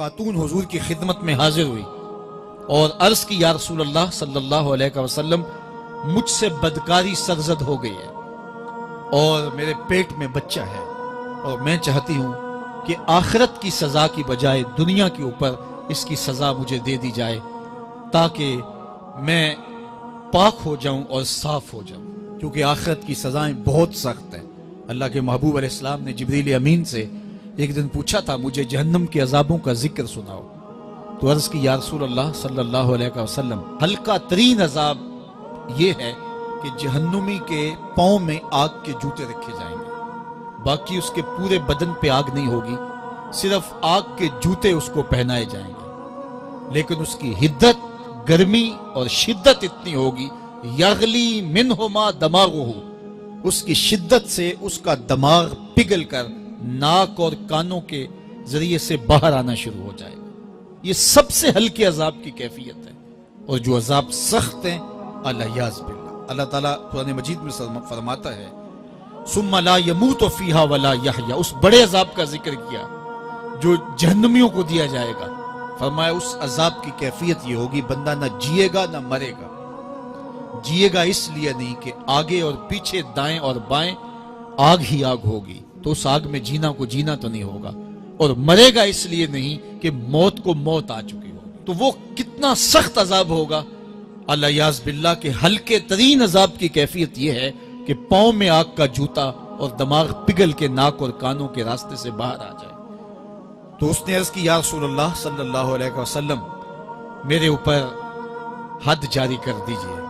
خاتون حضور کی خدمت میں حاضر ہوئی اور عرض کی یا رسول اللہ صلی اللہ علیہ وسلم مجھ سے بدکاری سرزد ہو گئی ہے اور میرے پیٹ میں بچہ ہے اور میں چاہتی ہوں کہ آخرت کی سزا کی بجائے دنیا کے اوپر اس کی سزا مجھے دے دی جائے تاکہ میں پاک ہو جاؤں اور صاف ہو جاؤں، کیونکہ آخرت کی سزائیں بہت سخت ہیں۔ اللہ کے محبوب علیہ السلام نے جبریل امین سے ایک دن پوچھا تھا مجھے جہنم کے عذابوں کا ذکر سناؤ، تو عرض کی یا رسول اللہ صلی اللہ علیہ وسلم ہلکا ترین عذاب یہ ہے کہ جہنمی کے پاؤں میں آگ کے جوتے رکھے جائیں گے، باقی اس کے پورے بدن پہ آگ نہیں ہوگی، صرف آگ کے جوتے اس کو پہنائے جائیں گے، لیکن اس کی حدت، گرمی اور شدت اتنی ہوگی یغلی منہما دماغہ، اس کی شدت سے اس کا دماغ پگھل کر ناک اور کانوں کے ذریعے سے باہر آنا شروع ہو جائے گا۔ یہ سب سے ہلکے عذاب کی کیفیت ہے، اور جو عذاب سخت ہیں الیاذ باللہ، اللہ تعالیٰ قرآن مجید میں فرماتا ہے ثم لا يموت فیہا ولا یحیا، اس بڑے عذاب کا ذکر کیا جو جہنمیوں کو دیا جائے گا، فرمایا اس عذاب کی کیفیت یہ ہوگی بندہ نہ جیے گا نہ مرے گا۔ جیے گا اس لیے نہیں کہ آگے اور پیچھے دائیں اور بائیں آگ ہی آگ ہوگی، تو اس آگ میں جینا کو جینا تو نہیں ہوگا، اور مرے گا اس لیے نہیں کہ موت کو موت آ چکی ہوگی۔ تو وہ کتنا سخت عذاب ہوگا الیاذ باللہ کہ ہلکے ترین عذاب کی کیفیت یہ ہے کہ پاؤں میں آگ کا جوتا اور دماغ پگھل کے ناک اور کانوں کے راستے سے باہر آ جائے۔ تو اس نے عرض کی یا رسول اللہ صلی اللہ علیہ وسلم میرے اوپر حد جاری کر دیجئے،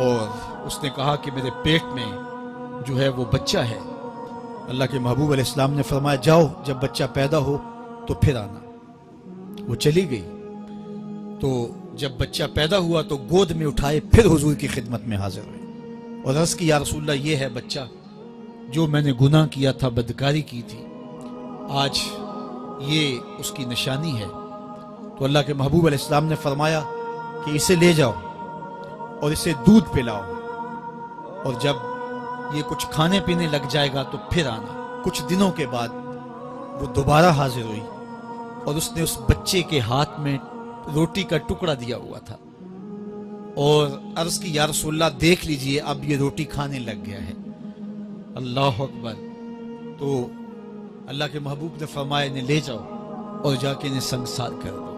اور اس نے کہا کہ میرے پیٹ میں جو ہے وہ بچہ ہے۔ اللہ کے محبوب علیہ السلام نے فرمایا جاؤ جب بچہ پیدا ہو تو پھر آنا۔ وہ چلی گئی، تو جب بچہ پیدا ہوا تو گود میں اٹھائے پھر حضور کی خدمت میں حاضر ہوئے اور عرض کی یا رسول اللہ یہ ہے بچہ جو میں نے گناہ کیا تھا، بدکاری کی تھی، آج یہ اس کی نشانی ہے۔ تو اللہ کے محبوب علیہ السلام نے فرمایا کہ اسے لے جاؤ اور اسے دودھ پلاؤ، اور جب یہ کچھ کھانے پینے لگ جائے گا تو پھر آنا۔ کچھ دنوں کے بعد وہ دوبارہ حاضر ہوئی اور اس نے اس بچے کے ہاتھ میں روٹی کا ٹکڑا دیا ہوا تھا اور عرض کی یا رسول اللہ دیکھ لیجئے اب یہ روٹی کھانے لگ گیا ہے۔ اللہ اکبر۔ تو اللہ کے محبوب نے فرمایا انہیں لے جاؤ اور جا کے انہیں سنگسار کر دو۔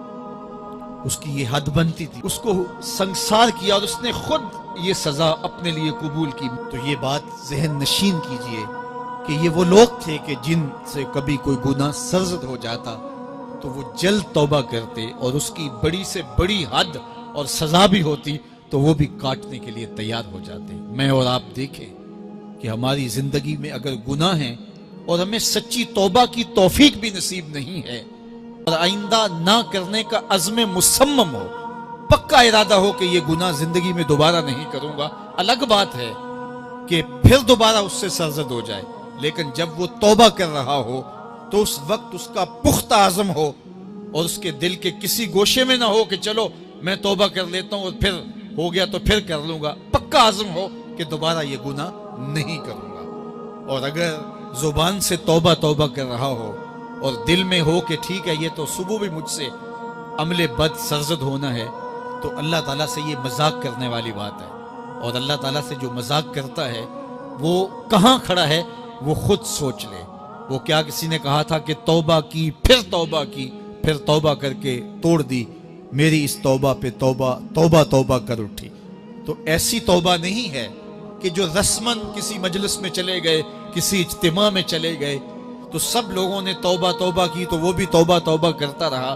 اس کی یہ حد بنتی تھی، اس کو سنگسار کیا اور اس نے خود یہ سزا اپنے لیے قبول کی۔ تو یہ بات ذہن نشین کیجئے کہ یہ وہ لوگ تھے کہ جن سے کبھی کوئی گناہ سرزد ہو جاتا تو وہ جلد توبہ کرتے، اور اس کی بڑی سے بڑی حد اور سزا بھی ہوتی تو وہ بھی کاٹنے کے لیے تیار ہو جاتے۔ میں اور آپ دیکھیں کہ ہماری زندگی میں اگر گناہ ہیں اور ہمیں سچی توبہ کی توفیق بھی نصیب نہیں ہے اور آئندہ نہ کرنے کا عزم مصمم ہو، پکا ارادہ ہو کہ یہ گناہ زندگی میں دوبارہ نہیں کروں گا، الگ بات ہے کہ پھر دوبارہ اس سے سرزد ہو جائے، لیکن جب وہ توبہ کر رہا ہو تو اس وقت اس کا پختہ عزم ہو اور اس کے دل کے کسی گوشے میں نہ ہو کہ چلو میں توبہ کر لیتا ہوں اور پھر ہو گیا تو پھر کر لوں گا، پکا عزم ہو کہ دوبارہ یہ گناہ نہیں کروں گا۔ اور اگر زبان سے توبہ توبہ کر رہا ہو اور دل میں ہو کہ ٹھیک ہے یہ تو صبح بھی مجھ سے عمل بد سرزد ہونا ہے، تو اللہ تعالیٰ سے یہ مذاق کرنے والی بات ہے، اور اللہ تعالیٰ سے جو مذاق کرتا ہے وہ کہاں کھڑا ہے وہ خود سوچ لے۔ وہ کیا کسی نے کہا تھا کہ توبہ کی پھر توبہ کر کے توڑ دی، میری اس توبہ پہ توبہ کر اٹھی۔ تو ایسی توبہ نہیں ہے کہ جو رسماً کسی مجلس میں چلے گئے، کسی اجتماع میں چلے گئے تو سب لوگوں نے توبہ کی تو وہ بھی توبہ کرتا رہا،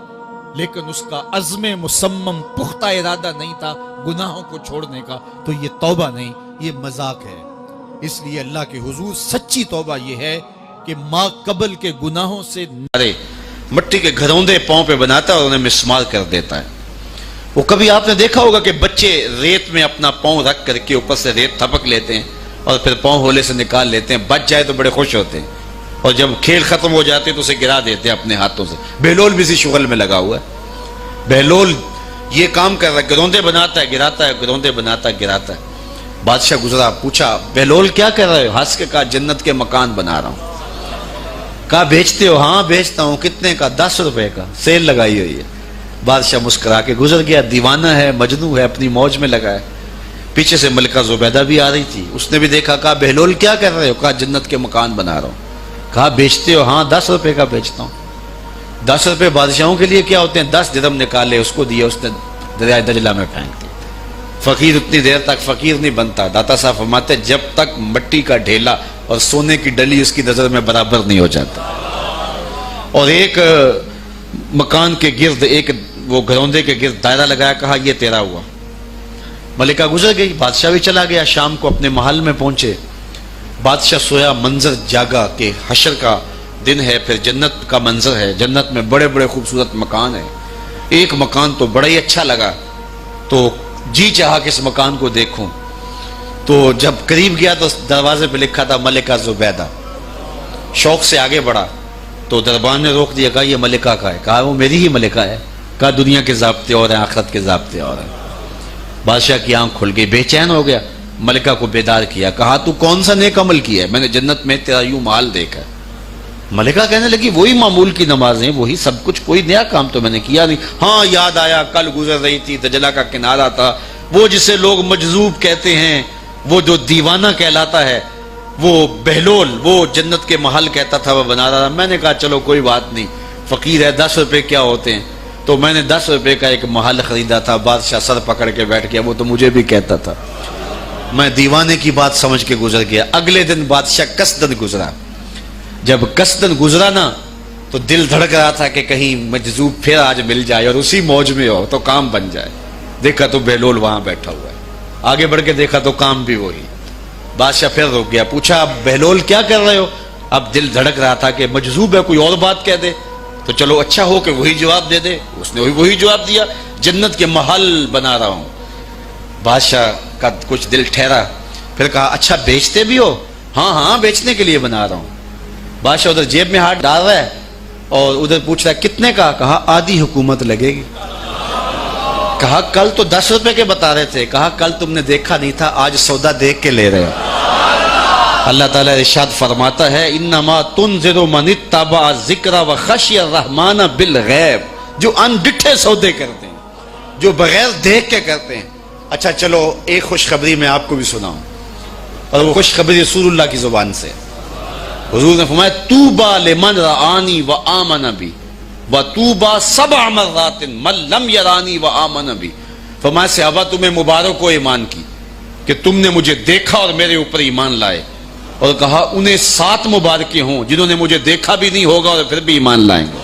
لیکن اس کا عزم مصمم پختہ ارادہ نہیں تھا گناہوں کو چھوڑنے کا، تو یہ توبہ نہیں، یہ مذاق ہے۔ اس لیے اللہ کے حضور سچی توبہ یہ ہے کہ ماں قبل کے گناہوں سے مٹی کے گھروندے پاؤں پہ بناتا ہے اور انہیں مسمار کر دیتا ہے۔ وہ کبھی آپ نے دیکھا ہوگا کہ بچے ریت میں اپنا پاؤں رکھ کر کے اوپر سے ریت تھپک لیتے ہیں اور پھر پاؤں ہولے سے نکال لیتے ہیں، بچ جائے تو بڑے خوش ہوتے ہیں، اور جب کھیل ختم ہو جاتے تو اسے گرا دیتے ہیں اپنے ہاتھوں سے۔ بہلول بھی اسی شغل میں لگا ہوا ہے، بہلول یہ کام کر رہا ہے، گروندے بناتا ہے گراتا ہے، گروندے بناتا ہے گراتا ہے۔ بادشاہ گزرا، پوچھا بہلول کیا کر رہے ہو؟ ہنس کے کہا جنت کے مکان بنا رہا ہوں۔ کہا بیچتے ہو؟ ہاں بیچتا ہوں. کتنے کا؟ 10 روپے کا، سیل لگائی ہوئی ہے. بادشاہ مسکرا کے گزر گیا. دیوانہ ہے، مجنوں ہے، اپنی موج میں لگا ہے. پیچھے سے ملکہ زبیدہ بھی آ رہی تھی. اس نے بھی دیکھا. کہا بہلول کیا کر رہے ہو؟ کہا جنت کے مکان بنا رہا ہوں. کہا بیچتے ہو؟ ہاں 10 روپے کا بیچتا ہوں. 10 روپے بادشاہوں کے لیے کیا ہوتے ہیں؟ 10 درہم نکالے، اس کو دیے، اس نے دریائے دجلہ میں پھینک دی. فقیر اتنی دیر تک فقیر نہیں بنتا. داتا صاحب فرماتے جب تک مٹی کا ڈھیلا اور سونے کی ڈلی اس کی نظر میں برابر نہیں ہو جاتا. اور ایک مکان کے گرد، ایک وہ گھروندے کے گرد دائرہ لگایا. کہا یہ تیرا ہوا. ملکہ گزر گئی. بادشاہ بھی چلا گیا. شام کو اپنے محل میں پہنچے. بادشاہ سویا. منظر جاگا کہ حشر کا دن ہے، پھر جنت کا منظر ہے. جنت میں بڑے بڑے خوبصورت مکان ہیں. ایک مکان تو بڑا ہی اچھا لگا، تو جی چاہا کہ اس مکان کو دیکھوں. تو جب قریب گیا تو دروازے پہ لکھا تھا ملکہ زبیدہ. شوق سے آگے بڑھا تو دربان نے روک دیا. کہا یہ ملکہ کا ہے. کہا وہ میری ہی ملکہ ہے. کہا دنیا کے ضابطے اور ہیں، آخرت کے ضابطے اور ہیں. بادشاہ کی آنکھ کھل گئی، بے چین ہو گیا. ملکہ کو بیدار کیا. کہا تو کون سا نیک عمل کیا ہے؟ میں نے جنت میں تیرا یوں مال دیکھا. ملکہ کہنے لگی وہی معمول کی نمازیں، وہی سب کچھ، کوئی نیا کام تو میں نے کیا نہیں. ہاں یاد آیا، کل گزر رہی تھی، دجلہ کا کنارہ تھا، وہ جسے لوگ مجذوب کہتے ہیں، وہ جو دیوانہ کہلاتا ہے، وہ بہلول، وہ جنت کے محل کہتا تھا وہ بنا رہا تھا. میں نے کہا چلو کوئی بات نہیں، فقیر ہے، 10 روپے کیا ہوتے ہیں. تو میں نے 10 روپے کا ایک محل خریدا تھا. بادشاہ سر پکڑ کے بیٹھ گیا. وہ تو مجھے بھی کہتا تھا. میں دیوانے کی بات سمجھ کے گزر گیا. اگلے دن بادشاہ قصدن گزرا. جب قصدن گزرا نا تو دل دھڑک رہا تھا کہ کہیں مجذوب پھر آج مل جائے اور اسی موج میں ہو تو کام بن جائے. دیکھا تو بہلول وہاں بیٹھا ہوا ہے. آگے بڑھ کے دیکھا تو کام بھی وہی. بادشاہ پھر رک گیا. پوچھا اب بہلول کیا کر رہے ہو؟ اب دل دھڑک رہا تھا کہ مجذوب ہے، کوئی اور بات کہہ دے تو چلو اچھا ہو کہ وہی جواب دے دے. اس نے وہی جواب دیا، جنت کے محل بنا رہا ہوں. بادشاہ کا کچھ دل ٹھہرا. پھر کہا اچھا بیچتے بھی ہو؟ ہاں ہاں بیچنے کے لیے بنا رہا ہوں. بادشاہ ادھر جیب میں ہاتھ ڈال رہا ہے اور ادھر پوچھ رہا ہے کتنے کا؟ کہا آدھی حکومت لگے گی. کہا کل تو 10 روپے کے بتا رہے تھے. کہا کل تم نے دیکھا نہیں تھا، آج سودا دیکھ کے لے رہے ہو. اللہ تعالیٰ ارشاد فرماتا ہے انما تنذر من اتبع ذکر وخشی الرحمن بالغیب. جو ان ڈٹھے سودے کرتے ہیں، جو بغیر دیکھ کے کرتے ہیں. اچھا چلو ایک خوشخبری میں آپ کو بھی سناؤں، اور وہ خوشخبری رسول اللہ کی زبان سے. حضور نے فرمایا طوبی لمن رآنی وآمن بی وطوبی 7 مرات من لم یرانی وآمن بی. فرمایا صحابہ تمہیں مبارک ہو ایمان کی کہ تم نے مجھے دیکھا اور میرے اوپر ایمان لائے. اور کہا انہیں 7 مبارکیں ہوں جنہوں نے مجھے دیکھا بھی نہیں ہوگا اور پھر بھی ایمان لائیں گے.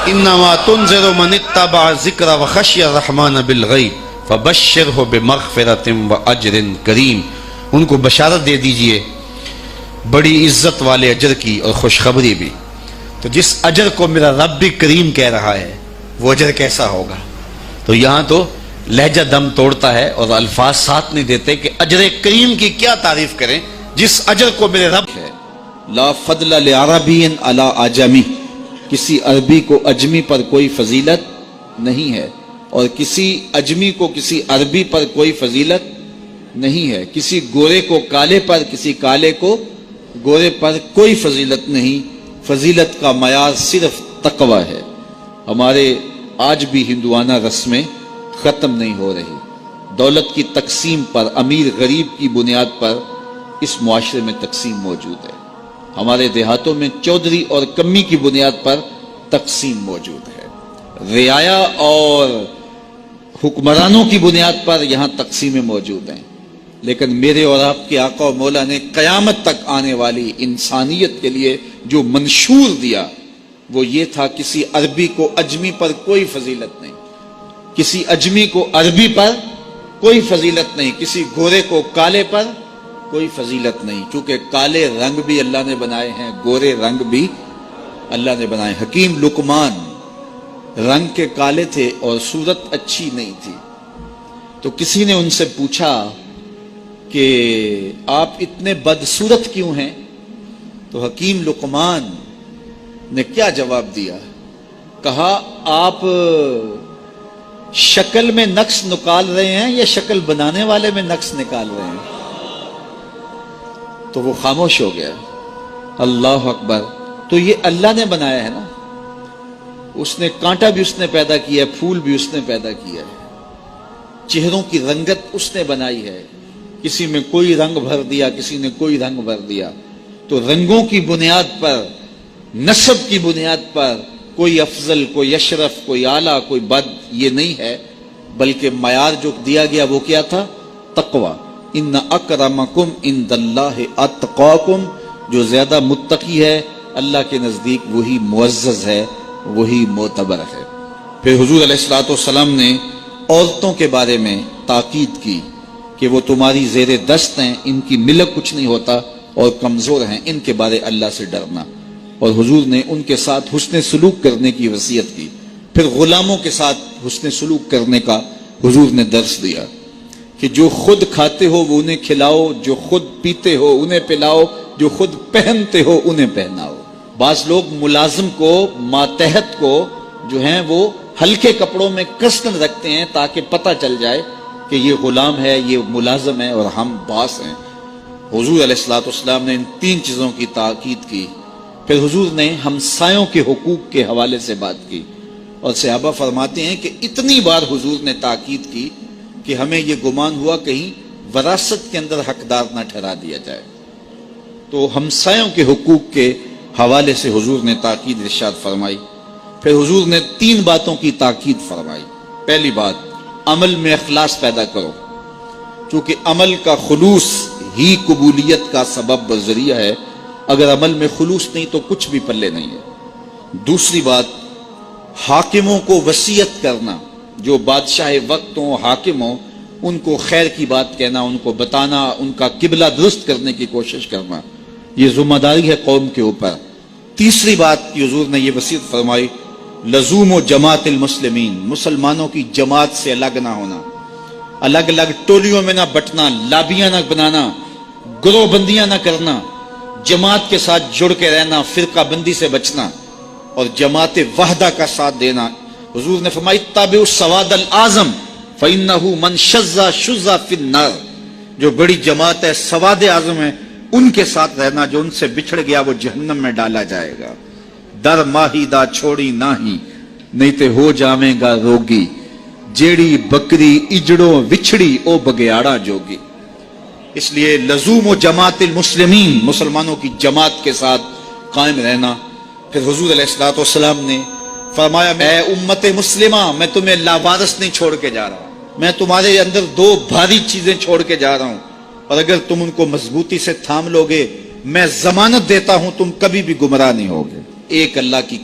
انما تنذر من اتبع ذکر وخشی الرحمن بالغیب فبشرہ بمغفرۃ واجر کریم. ان کو بشارت دے دیجئے بڑی عزت والے اجر کی اور خوشخبری بھی. تو جس اجر کو میرا رب بھی کریم کہہ رہا ہے وہ اجر کیسا ہوگا. تو یہاں تو لہجہ دم توڑتا ہے اور الفاظ ساتھ نہیں دیتے کہ اجر کریم کی کیا تعریف کریں جس اجر کو میرے رب ہے. لا فضل لعربی علی اعجمی. کسی عربی کو اجمی پر کوئی فضیلت نہیں ہے، اور کسی اجمی کو کسی عربی پر کوئی فضیلت نہیں ہے. کسی گورے کو کالے پر، کسی کالے کو گورے پر کوئی فضیلت نہیں. فضیلت کا معیار صرف تقوی ہے. ہمارے آج بھی ہندوانہ رسمیں ختم نہیں ہو رہی. دولت کی تقسیم پر، امیر غریب کی بنیاد پر اس معاشرے میں تقسیم موجود ہے. ہمارے دیہاتوں میں چودھری اور کمی کی بنیاد پر تقسیم موجود ہے. رعایا اور حکمرانوں کی بنیاد پر یہاں تقسیمیں موجود ہیں. لیکن میرے اور آپ کے آقا و مولا نے قیامت تک آنے والی انسانیت کے لیے جو منشور دیا وہ یہ تھا کسی عربی کو اجمی پر کوئی فضیلت نہیں، کسی اجمی کو عربی پر کوئی فضیلت نہیں، کسی گورے کو کالے پر کوئی فضیلت نہیں. چونکہ کالے رنگ بھی اللہ نے بنائے ہیں، گورے رنگ بھی اللہ نے بنائے. حکیم لقمان رنگ کے کالے تھے اور صورت اچھی نہیں تھی. تو کسی نے ان سے پوچھا کہ آپ اتنے بدصورت کیوں ہیں؟ تو حکیم لقمان نے کیا جواب دیا؟ کہا آپ شکل میں نقص نکال رہے ہیں یا شکل بنانے والے میں نقص نکال رہے ہیں؟ تو وہ خاموش ہو گیا. اللہ اکبر. تو یہ اللہ نے بنایا ہے نا, اس نے کانٹا بھی اس نے پیدا کیا ہے, پھول بھی اس نے پیدا کیا ہے, چہروں کی رنگت اس نے بنائی ہے, کسی میں کوئی رنگ بھر دیا, کسی نے کوئی رنگ بھر دیا. تو رنگوں کی بنیاد پر, نسب کی بنیاد پر کوئی افضل, کوئی اشرف, کوئی اعلیٰ, کوئی بد, یہ نہیں ہے, بلکہ معیار جو دیا گیا وہ کیا تھا؟ تقوی. ان اکرمکم عند اللہ اتقاکم, جو زیادہ متقی ہے اللہ کے نزدیک وہی معزز ہے, وہی معتبر ہے. پھر حضور علیہ الصلوۃ والسلام نے عورتوں کے بارے میں تاکید کی کہ وہ تمہاری زیر دست ہیں, ان کی ملک کچھ نہیں ہوتا اور کمزور ہیں, ان کے بارے اللہ سے ڈرنا. اور حضور نے ان کے ساتھ حسن سلوک کرنے کی وصیت کی. پھر غلاموں کے ساتھ حسن سلوک کرنے کا حضور نے درس دیا کہ جو خود کھاتے ہو وہ انہیں کھلاؤ, جو خود پیتے ہو انہیں پلاؤ, جو خود پہنتے ہو انہیں پہناؤ. بعض لوگ ملازم کو, ماتحت کو جو ہیں وہ ہلکے کپڑوں میں کسن رکھتے ہیں تاکہ پتہ چل جائے کہ یہ غلام ہے, یہ ملازم ہے اور ہم باس ہیں. حضور علیہ الصلوۃ والسلام نے ان 3 چیزوں کی تاکید کی. پھر حضور نے ہمسایوں کے حقوق کے حوالے سے بات کی, اور صحابہ فرماتے ہیں کہ اتنی بار حضور نے تاکید کی کہ ہمیں یہ گمان ہوا کہیں وراثت کے اندر حقدار نہ ٹھہرا دیا جائے. تو ہمسایوں کے حقوق کے حوالے سے حضور نے تاکید ارشاد فرمائی. پھر حضور نے 3 باتوں کی تاکید فرمائی. پہلی بات, عمل میں اخلاص پیدا کرو, چونکہ عمل کا خلوص ہی قبولیت کا سبب و ذریعہ ہے. اگر عمل میں خلوص نہیں تو کچھ بھی پلے نہیں ہے. دوسری بات, حاکموں کو وصیت کرنا, جو بادشاہ وقت ہوں, حاکم ہوں, ان کو خیر کی بات کہنا, ان کو بتانا, ان کا قبلہ درست کرنے کی کوشش کرنا, یہ ذمہ داری ہے قوم کے اوپر. تیسری بات کی حضور نے یہ وصیت فرمائی, لزوم و جماعت المسلمین, مسلمانوں کی جماعت سے الگ نہ ہونا, الگ الگ ٹولیوں میں نہ بٹنا, لابیاں نہ بنانا, گروہ بندیاں نہ کرنا, جماعت کے ساتھ جڑ کے رہنا, فرقہ بندی سے بچنا اور جماعت وحدہ کا ساتھ دینا. حضور نے فرمائی, تابعوا السواد الاعظم فإنہ من شذ شذ فی النار, جو بڑی جماعت ہے, سواد اعظم ہے, ان کے ساتھ رہنا, جو ان سے بچھڑ گیا وہ جہنم میں ڈالا جائے گا. در ماہی دا چھوڑی ناہی, نہیں تے ہو جاویں گا روگی, جیڑی بکری اجڑوں وچھڑی او بگیاڑا جوگی. اس لیے لزوم و جماعت المسلمین, مسلمانوں کی جماعت کے ساتھ قائم رہنا. پھر حضور علیہ الصلوۃ والسلام نے فرمایا, اے امت مسلمہ, میں تمہیں لاوارث نہیں چھوڑ کے جا رہا, میں تمہارے اندر 2 بھاری چیزیں چھوڑ کے جا رہا ہوں, اور اگر تم ان کو مضبوطی سے تھام لوگے, میں ضمانت دیتا ہوں تم کبھی بھی گمراہ نہیں ہوگے. ایک اللہ کی